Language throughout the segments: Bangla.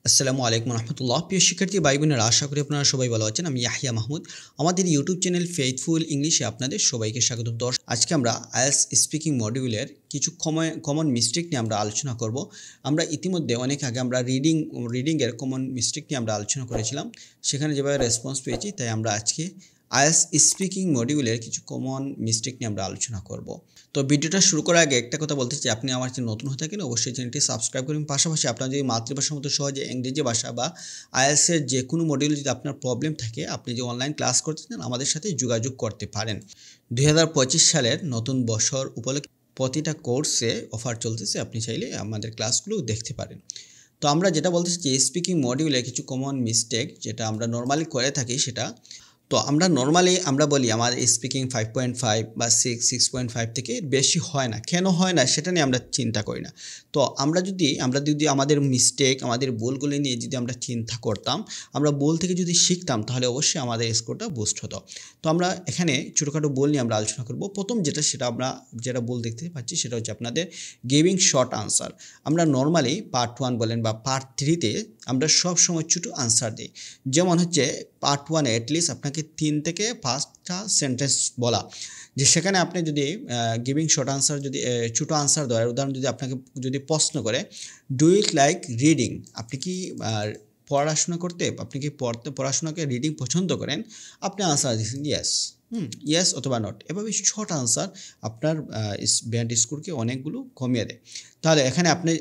আসসালামু আলাইকুম রহমতুল্লাহ। প্রিয় শিক্ষার্থী ভাই বোনেরা, আশা করি আপনারা সবাই ভালো আছেন। আমি ইয়াহিয়া মাহমুদ। আমাদের ইউটিউব চ্যানেল ফেইথফুল ইংলিশে আপনাদের সবাইকে স্বাগত। আজকে আমরা আইএলটিএস স্পিকিং মডিউলের কিছু কমন মিস্টেক নিয়ে আমরা আলোচনা করব। আমরা ইতিমধ্যে অনেক আগে আমরা রিডিংয়ের কমন মিস্টেক নিয়ে আমরা আলোচনা করেছিলাম, সেখানে যেভাবে রেসপন্স পেয়েছি, তাই আমরা আজকে আইএলটিএস স্পিকিং মডিউলের কিছু কমন মিস্টেক নিয়ে আমরা আলোচনা করব। তো ভিডিওটা শুরু করার আগে একটা কথা বলতে চাই, আপনি আমার চ্যানেল নতুন হয়ে থাকেন অবশ্যই চ্যানেলটি সাবস্ক্রাইব করুন। পাশাপাশি আপনার যদি মাতৃভাষার মতো সহজে ইংরেজি ভাষা বা আইএলটিএসের যে কোনো মডিউলে যদি আপনার প্রবলেম থাকে, আপনি যে অনলাইন ক্লাস করতে চান আমাদের সাথে যোগাযোগ করতে পারেন। 2025 সালের নতুন বছর উপলক্ষে প্রতিটা কোর্সে অফার চলতেছে, আপনি চাইলে আমাদের ক্লাসগুলো দেখতে পারেন। তো আমরা যেটা বলতেছি যে স্পিকিং মডিউলে কিছু কমন মিস্টেক যেটা আমরা নর্মালি করে থাকি, সেটা তো আমরা নর্মালি আমরা বলি আমার স্পিকিং 5.5 বা 6.5 থেকে বেশি হয় না। কেন হয় না সেটা নিয়ে আমরা চিন্তা করি না। তো আমরা যদি আমাদের মিস্টেক, আমাদের ভুলগুলি নিয়ে যদি আমরা চিন্তা করতাম, আমরা ভুল থেকে যদি শিখতাম, তাহলে অবশ্যই আমাদের স্কোরটা বুস্ট হতো। তো আমরা এখানে ছোটোখাটো ভুল নিয়ে আমরা আলোচনা করব। প্রথম সেটা আমরা যেটা ভুল দেখতে পাচ্ছি, সেটা হচ্ছে আপনাদের গিভিং শর্ট আনসার। আমরা নর্মালি পার্ট 1 বলেন বা পার্ট 3তে আমরা সব সময় ছোটো আনসার দিই। যেমন হচ্ছে পার্ট 1 অ্যাটলিস্ট আপনাকে 3 থেকে 5টা সেন্টেন্স বলা, যে সেখানে আপনি যদি গিভিং শর্ট আনসার যদি ছোটো আনসার দেওয়ার উদাহরণ যদি আপনাকে যদি প্রশ্ন করে, ডু ইউ লাইক রিডিং, আপনি কি পড়াশোনা করতে, আপনি কি পড়াশোনাকে রিডিং পছন্দ করেন, আপনি আনসার দিচ্ছেন ইয়েস, ইয়েস অথবা নট। এভাবে শর্ট আনসার আপনার ব্যান্ড স্কোরকে অনেকগুলো কমিয়ে দেয়। তাহলে এখানে আপনি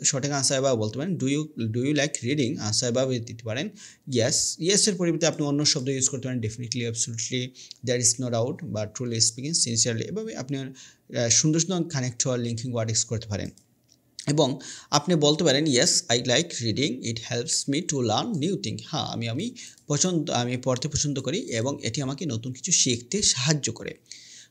সঠিক আনসার এভাবে বলতে পারেন, do you like reading, answer এভাবে দিতে পারেন ইয়েস। ইয়েসের পরিবর্তে আপনি অন্য শব্দ ইউজ করতে পারেন, definitely, absolutely, there is no doubt বা ট্রুলি স্পিকিং, সিনসিয়ারলি। এভাবে আপনি সুন্দর সুন্দর কানেক্ট হওয়ার লিঙ্কিং ওয়ার্ড ইউজ করতে পারেন। এবং আপনি বলতে পারেন yes I like reading, it helps me to learn new thing. হ্যাঁ, আমি পড়তে পছন্দ করি এবং এটি আমাকে নতুন কিছু শিখতে সাহায্য করে।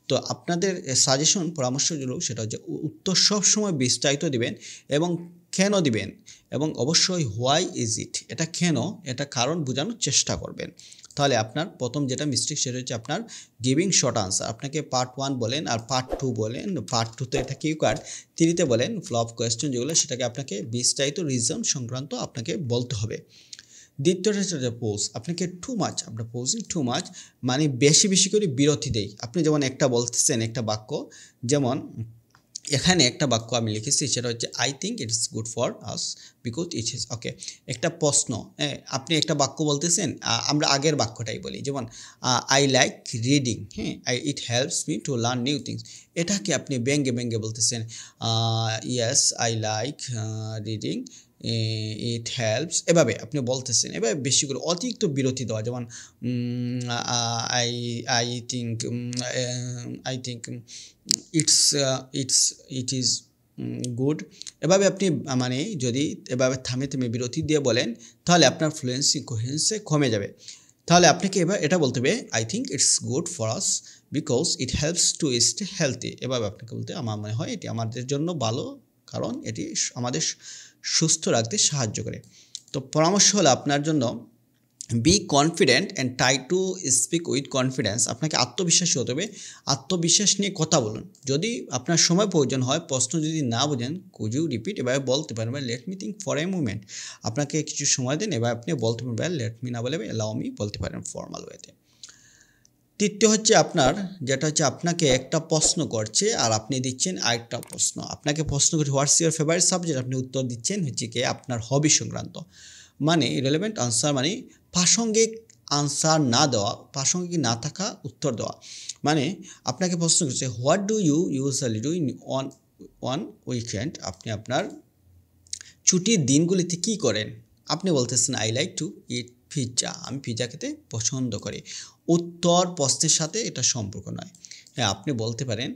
তো আপনাদের সাজেশন, পরামর্শ যেগুলো, সেটা হচ্ছে উত্তর সবসময় বিস্তারিত দিবেন এবং কেন দিবেন, এবং অবশ্যই হোয়াই ইজ ইট, এটা কেন, এটা কারণ বোঝানোর চেষ্টা করবেন। তাহলে আপনার প্রথম যেটা মিস্টেক, সেটা হচ্ছে আপনার গিভিং শর্ট আনসার। আপনাকে পার্ট 1 বলেন আর পার্ট 2 বলেন, পার্ট 2তে এটা কিউ কার্ড, 3তে বলেন ফ্লপ কোয়েশ্চেন যেগুলো, সেটাকে আপনাকে বিস্তারিত রিজন সংক্রান্ত আপনাকে বলতে হবে। দ্বিতীয়টা হচ্ছে পোজ, আপনাকে আমরা পোজিং টু মাচ মানে বেশি বেশি করে বিরতি দেই। আপনি যেমন একটা বলতেছেন একটা বাক্য, যেমন এখানে একটা বাক্য আমি লিখেছি, সেটা হচ্ছে I think it's good for us because it is okay. একটা প্রশ্ন, আপনি একটা বাক্য বলতেছেন, আমরা আগের বাক্যটাই বলি, যেমন I like reading, it helps me to learn new things. এটাকে আপনি ব্যঙ্গে ব্যঙ্গে বলতেছেন, yes I like reading, it helps, এভাবে আপনি বলতেছেন। এভাবে বেশি করে অতিরিক্ত বিরতি দেওয়া, যেমন I I think I think it is good. এভাবে আপনি মানে যদি এভাবে থামে থেমে বিরতি দিয়ে বলেন, তাহলে আপনার ফ্লুয়েন্সি কোহেরেন্সে কমে যাবে। তাহলে আপনাকে এবার এটা বলতে হবে, I think it's good for us because it helps to stay healthy. এভাবে আপনাকে বলতে আমার মনে হয় এটি আমাদের জন্য ভালো, কারণ এটি আমাদের সুস্থ রাখতে সাহায্য করে। তো পরামর্শ হলো আপনার জন্য, be confident and try to speak with confidence. আপনাকে আত্মবিশ্বাসী হতে হবে, আত্মবিশ্বাস নিয়ে কথা বলুন। যদি আপনার সময় প্রয়োজন হয়, প্রশ্ন যদি না বোঝেন, কুড ইউ রিপিট, এভাবে বলতে পারেন, let me think for a moment, আপনাকে কিছু সময় দেন, এবার আপনি বলতে পারেন, লেট মি না বলে অ্যালাউ মি বলতে পারেন ফর্মাল ওয়েতে। তৃতীয় হচ্ছে আপনার যেটা হচ্ছে আপনাকে একটা প্রশ্ন করছে আর আপনি দিচ্ছেন আরেকটা প্রশ্ন। আপনাকে প্রশ্ন করছে হোয়াটস ইউর ফেভারিট সাবজেক্ট, আপনি উত্তর দিচ্ছেন হচ্ছে কি আপনার হবি সংক্রান্ত। মানে রিলেভেন্ট আনসার মানে প্রাসঙ্গিক আনসার না দেওয়া, প্রাসঙ্গিক না থাকা উত্তর দেওয়া। মানে আপনাকে প্রশ্ন করছে what do you usually do on weekend, আপনি আপনার ছুটির দিনগুলিতে কী করেন। আপনি বলতেছেন I like to eat pizza, আমি পিৎজা খেতে পছন্দ করি। উত্তর প্রশ্নের সাথে এটা সম্পর্ক নয়। হ্যাঁ, আপনি বলতে পারেন,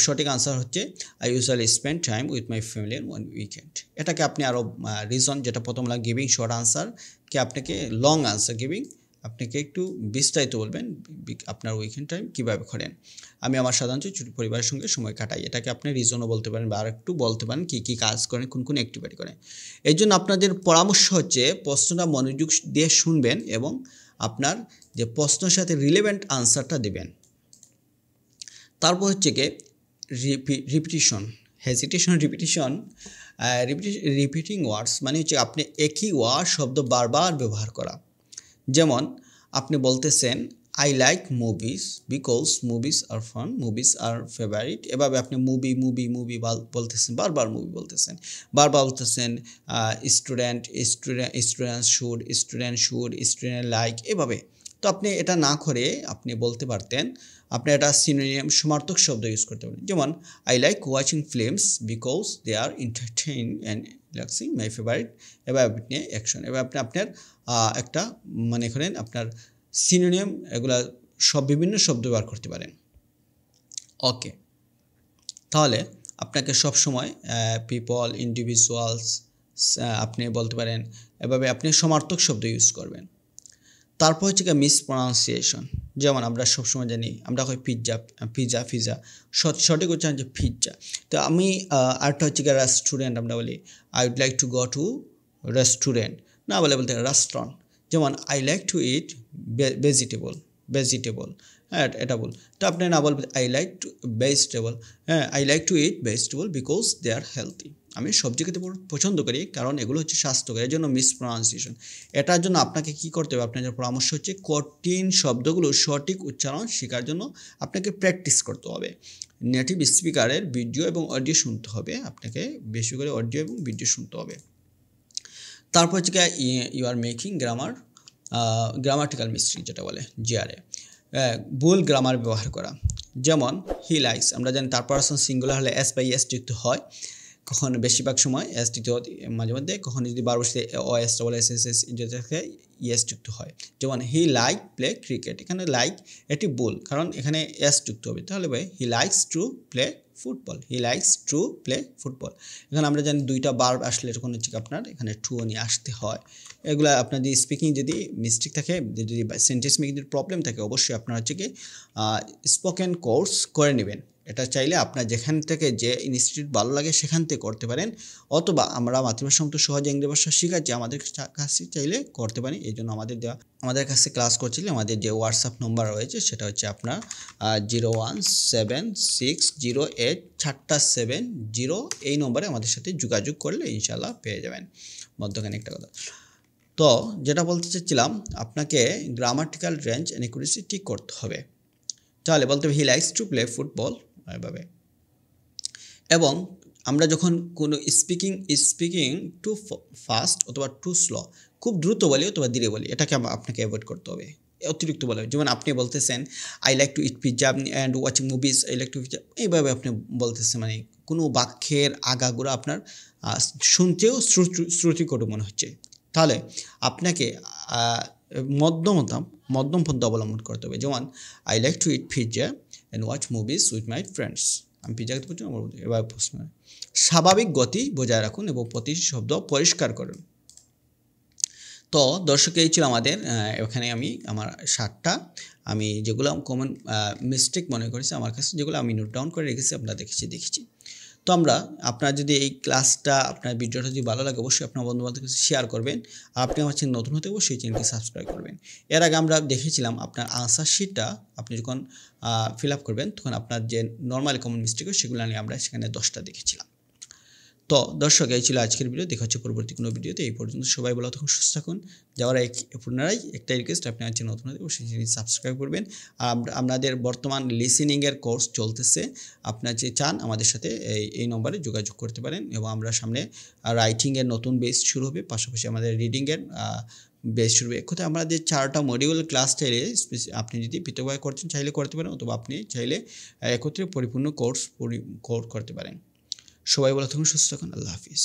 সঠিক আনসার হচ্ছে I usually spend time with my family on weekend. এটাকে আপনি আরও রিজন, যেটা প্রথম লাগে গিভিং শর্ট আনসারকে আপনাকে লং আনসার গিভিং, আপনাকে একটু বিস্তারিত বলবেন আপনার উইকেন্ড টাইম কীভাবে করেন। আমি আমার সাধারণত পরিবারের সঙ্গে সময় কাটাই, এটাকে আপনি রিজনও বলতে পারেন বা আর একটু বলতে পারেন কী কী কাজ করেন, কোন কোন অ্যাক্টিভিটি করেন। এই জন্য আপনাদের পরামর্শ হচ্ছে প্রশ্নটা মনোযোগ দিয়ে শুনবেন এবং আপনার যে প্রশ্নের সাথে রিলেভেন্ট আনসারটা দেবেন। তারপর হচ্ছে কি রিপিটিশন, হেজিটেশন, রিপিটিশন রিপিটিং ওয়ার্ডস মানে হচ্ছে আপনি একই ওয়ার্ড শব্দ বারবার ব্যবহার করা। যেমন আপনি বলতেছেন I like movies because movies are fun, movies are favourite. এভাবে আপনি মুভি মুভি মুভি বলতেছেন, বারবার মুভি বলতেছেন, বারবার বলতেছেন স্টুডেন্ট স্টুডেন্ট লাইক, এভাবে। তো আপনি এটা না করে আপনি বলতে পারতেন, আপনি একটা সিনোনিম সমার্থক শব্দ ইউজ করতে পারেন। যেমন I like watching films because they are entertain and relaxing my favourite. এবার আপনি অ্যাকশন, এবার আপনি আপনার একটা মনে করেন আপনার সিনোনিম এগুলা সব বিভিন্ন শব্দ ব্যবহার করতে পারেন। ওকে, তাহলে আপনাকে সবসময় পিপল, ইন্ডিভিজুয়ালস আপনি বলতে পারেন, এভাবে আপনি সমার্থক শব্দ ইউজ করবেন। তারপর হচ্ছে মিসপ্রনাউন্সিয়েশন। যেমন আমরা সবসময় জানি, আমরা হয় পিৎজা সঠিক উচ্চারণ যে পিৎজা। তো আমি আরেকটা হচ্ছে রেস্টুরেন্ট, আমরা বলি I would like to go to restaurant, না বলতে রেস্টুরেন্ট। যেমন I like to eat vegetable, হ্যাঁ এটা বল। তো আপনি না বলবেন আই লাইক টু ভেজিটেবল, হ্যাঁ I like to eat vegetable because they are healthy. আমি সবজি খেতে পছন্দ করি কারণ এগুলো হচ্ছে স্বাস্থ্যকর, এর জন্য মিসপ্রনাউন্সিয়েশন। এটার জন্য আপনাকে কি করতে হবে, আপনাদের পরামর্শ হচ্ছে কঠিন শব্দগুলো সঠিক উচ্চারণ শেখার জন্য আপনাকে প্র্যাকটিস করতে হবে। নেটিভ স্পিকারের ভিডিও এবং অডিও শুনতে হবে, আপনাকে বেশি করে অডিও এবং ভিডিও শুনতে হবে। তারপর হচ্ছে you are making grammatical mistake যেটা বলে জিআরএ, ভুল গ্রামার ব্যবহার করা। যেমন হি লাইকস, আমরা জানি তার পারসন সিঙ্গুলার হলে এস বাই এস যুক্ত হয়, কখনো বেশিরভাগ সময় এস যুক্ত হয়, মাঝে মধ্যে কখনো যদি বার বসে ও এসটা বলে এস এস এস যেটাকে ইএস যুক্ত হয়। যেমন হি লাইক প্লে ক্রিকেট, এখানে লাইক এটি ভুল কারণ এখানে এস যুক্ত হবে, তাহলে ভাই he likes to play football, he likes to play football. এখানে আমরা জানি দুইটা বার আসলে তখন হচ্ছে আপনার এখানে টু নিয়ে আসতে হয়। এগুলো আপনার যদি স্পিকিং যদি মিস্টেক থাকে, যদি সেন্টেন্স মেকিং যদি প্রবলেম থাকে, অবশ্যই আপনার হচ্ছে কি স্পোকেন কোর্স করে নেবেন। এটা চাইলে আপনার যেখান থেকে যে ইনস্টিটিউট ভালো লাগে সেখান থেকে করতে পারেন, অথবা আমরা মাতৃভাষা মতো সহজে ইংরেজি ভাষা শেখাচ্ছি, আমাদের কাছে চাইলে করতে পারি। এই জন্য আমাদের কাছে ক্লাস করছিলে আমাদের যে হোয়াটসঅ্যাপ নম্বর রয়েছে সেটা হচ্ছে আপনার 01760848770, এই নম্বরে আমাদের সাথে যোগাযোগ করলে ইনশাল্লাহ পেয়ে যাবেন। মধ্যখানে একটা কথা, তো যেটা বলতে চাচ্ছিলাম, আপনাকে গ্রামাটিক্যাল রেঞ্জ এন্ড অ্যাকুরেসি ঠিক করতে হবে। তাহলে বলতে হবে he likes to play football, এভাবে। এবং আমরা যখন কোনো স্পিকিং টু ফাস্ট অথবা টু স্লো, খুব দ্রুত বলি অথবা ধীরে বলি, এটাকে আপনাকে অ্যাভয়েড করতে হবে, অতিরিক্ত বলে। যেমন আপনি বলতেছেন I like to eat pizza and watching movies, I like two pizza, এইভাবে আপনি বলতেছেন, মানে কোনো বাক্যের আগাগোড়া আপনার শুনতেও শ্রুতিকটু মনে হচ্ছে। তাহলে আপনাকে মধ্যম পন্থা অবলম্বন করতে হবে। যেমন I like to eat pizza and watch movies with my friends, আমি পিৎজা খেতে পছন্দ করব। এবার প্রশ্ন, স্বাভাবিক গতি বজায় রাখুন এবং প্রতিটি শব্দ পরিষ্কার করুন। তো দর্শক, এই ছিল আমাদের এখানে আমার 7টা আমি যেগুলো কমন মিস্টেক মনে করেছি আমার কাছে, যেগুলো আমি নোট ডাউন করে রেখেছি, আপনারা দেখেছি। তো আপনার যদি এই ক্লাসটা, আপনার ভিডিওটা যদি ভালো লাগে, অবশ্যই আপনার বন্ধুবান্ধবের কাছে শেয়ার করবেন। আর আপনি আমার চ্যানেল নতুন হতে অবশ্যই চ্যানেলটি সাবস্ক্রাইব করবেন। এর আগে আমরা দেখেছিলাম আপনার আনসার শিটটা আপনি যখন ফিল আপ করবেন, তখন আপনার যে নর্মাল কমন মিস্টেক হয় সেগুলো নিয়ে আমরা সেখানে 10টা দেখেছিলাম। তো দর্শক, এই ছিল আজকের ভিডিও। দেখা হচ্ছে পরবর্তী কোনো ভিডিওতে। এই পর্যন্ত সবাই ভালো থাকুন, সুস্থ থাকুন। যাওয়ার পুনরায় একটা রিকোয়েস্ট, আপনি হচ্ছে নতুন হতে অবশ্যই সাবস্ক্রাইব করবেন। আর আপনাদের বর্তমান লিসেনিংয়ের কোর্স চলতেছে, আপনার যে চান আমাদের সাথে এই নম্বরে যোগাযোগ করতে পারেন। এবং আমরা সামনে রাইটিংয়ের নতুন বেস শুরু হবে, পাশাপাশি আমাদের রিডিংয়ের বেস শুরু হবে। কোথায় আমাদের 4টা মডিউল ক্লাস চাইলে আপনি যদি পৃথকভাবে করছেন চাইলে করতে পারেন, অথবা আপনি চাইলে একত্রে পরিপূর্ণ কোর্স করতে পারেন। সবাই ভালো থাকুন, সুস্থ থাকুন। আল্লাহ হাফিজ।